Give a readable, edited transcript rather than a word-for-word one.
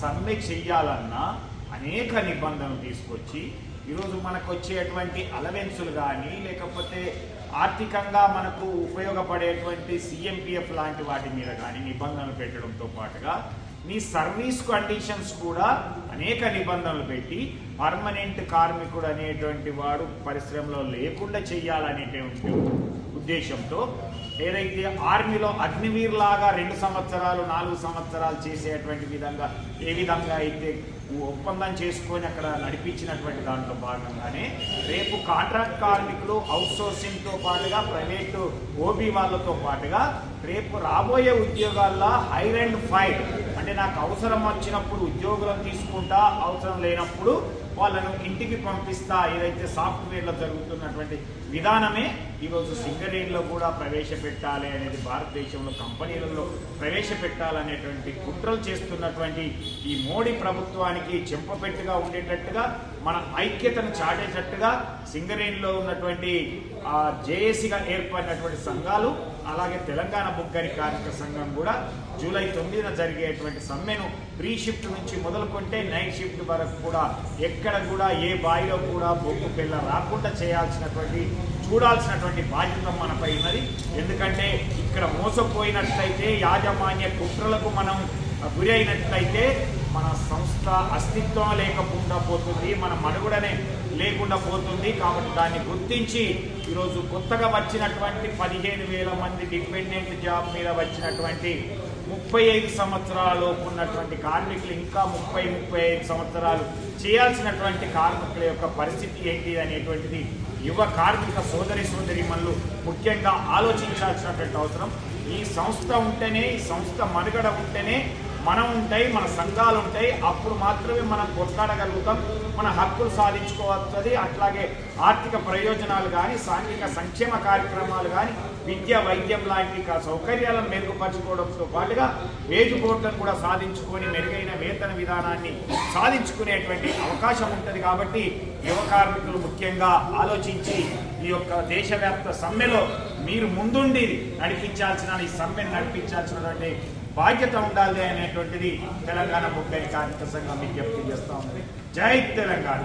సమ్మె చెయ్యాలన్నా అనేక నిబంధనలు తీసుకొచ్చి ఈరోజు మనకు వచ్చేటువంటి అలవెన్సులు కానీ లేకపోతే ఆర్థికంగా మనకు ఉపయోగపడేటువంటి సిఎంపిఎఫ్ లాంటి వాటి మీద కానీ నిబంధనలు పెట్టడంతో పాటుగా మీ సర్వీస్ కండిషన్స్ కూడా అనేక నిబంధనలు పెట్టి పర్మనెంట్ కార్మికుడు అనేటువంటి వాడు పరిశ్రమలో లేకుండా చేయాలనేటువంటి ఉద్దేశంతో ఏదైతే ఆర్మీలో అగ్నివీర్ లాగా 2 సంవత్సరాలు 4 సంవత్సరాలు చేసేటువంటి విధంగా ఏ విధంగా అయితే ఒప్పందం చేసుకొని అక్కడ నడిపించినటువంటి దాంట్లో భాగంగానే రేపు కాంట్రాక్ట్ కార్మికులు అవుట్సోర్సింగ్తో పాటుగా ప్రైవేటు ఓబీ వాళ్ళతో పాటుగా రేపు రాబోయే ఉద్యోగాల్లో హైర్ అండ్ ఫైర్ అంటే నాకు అవసరం వచ్చినప్పుడు ఉద్యోగులను తీసుకుంటా అవసరం లేనప్పుడు వాళ్ళను ఇంటికి పంపిస్తా ఏదైతే సాఫ్ట్వేర్లో జరుగుతున్నటువంటి విధానమే ఈరోజు సింగరేణిలో కూడా ప్రవేశపెట్టాలి అనేది భారతదేశంలో కంపెనీలలో ప్రవేశపెట్టాలనేటువంటి కుట్రలు చేస్తున్నటువంటి ఈ మోడీ ప్రభుత్వానికి చెంపపెట్టుగా ఉండేటట్టుగా మన ఐక్యతను చాటేటట్టుగా సింగరేణిలో ఉన్నటువంటి జేఏసీగా ఏర్పడినటువంటి సంఘాలు అలాగే తెలంగాణ బొగ్గని కార్మిక సంఘం కూడా జూలై 9న జరిగేటువంటి సమ్మెను ప్రీ షిఫ్ట్ నుంచి మొదలుకొంటే నైట్ షిఫ్ట్ వరకు కూడా ఎక్కడ కూడా ఏ బాయిలో కూడా బొగ్గు పిల్ల రాకుండా చూడాల్సినటువంటి బాధ్యత మనపై ఉన్నది. ఎందుకంటే ఇక్కడ మోసపోయినట్లయితే యాజమాన్య కుట్రలకు మనం గురి అయినట్లయితే మన సంస్థ అస్తిత్వం లేకుండా పోతుంది, మన మనుగడనే లేకుండా పోతుంది. కాబట్టి దాన్ని గుర్తించి ఈరోజు కొత్తగా వచ్చినటువంటి 15,000 మంది డిపెండెంట్ జాబ్ మీద వచ్చినటువంటి 35 సంవత్సరాలలోపు ఉన్నటువంటి కార్మికులు ఇంకా 30-35 సంవత్సరాలు చేయాల్సినటువంటి కార్మికుల యొక్క పరిస్థితి ఏంటి అనేటువంటిది యువ కార్మిక సోదరీమణులు ముఖ్యంగా ఆలోచించాల్సినటువంటి అవసరం. ఈ సంస్థ ఉంటేనే, ఈ సంస్థ మనుగడ ఉంటేనే మనం ఉంటాయి, మన సంఘాలు ఉంటాయి. అప్పుడు మాత్రమే మనం కొట్లాడగలుగుతాం, మన హక్కులు సాధించుకోవచ్చు. అట్లాగే ఆర్థిక ప్రయోజనాలు కానీ సాంఘిక సంక్షేమ కార్యక్రమాలు కానీ విద్య వైద్యం లాంటి సౌకర్యాలను మెరుగుపరచుకోవడంతో పాటుగా వేజ్ బోర్డులను కూడా సాధించుకొని మెరుగైన వేతన విధానాన్ని సాధించుకునేటువంటి అవకాశం ఉంటుంది. కాబట్టి యువ కార్మికులు ముఖ్యంగా ఆలోచించి ఈ యొక్క దేశవ్యాప్త సమ్మెలో మీరు ముందుండి నడిపించాల్సిన ఈ సమ్మెను నడిపించాల్సినటువంటి బాధ్యత ఉండాలి అనేటువంటిది తెలంగాణ బొగ్గని కార్మిక సంఘం విజ్ఞప్తి చేస్తా ఉంది. జై తెలంగాణ.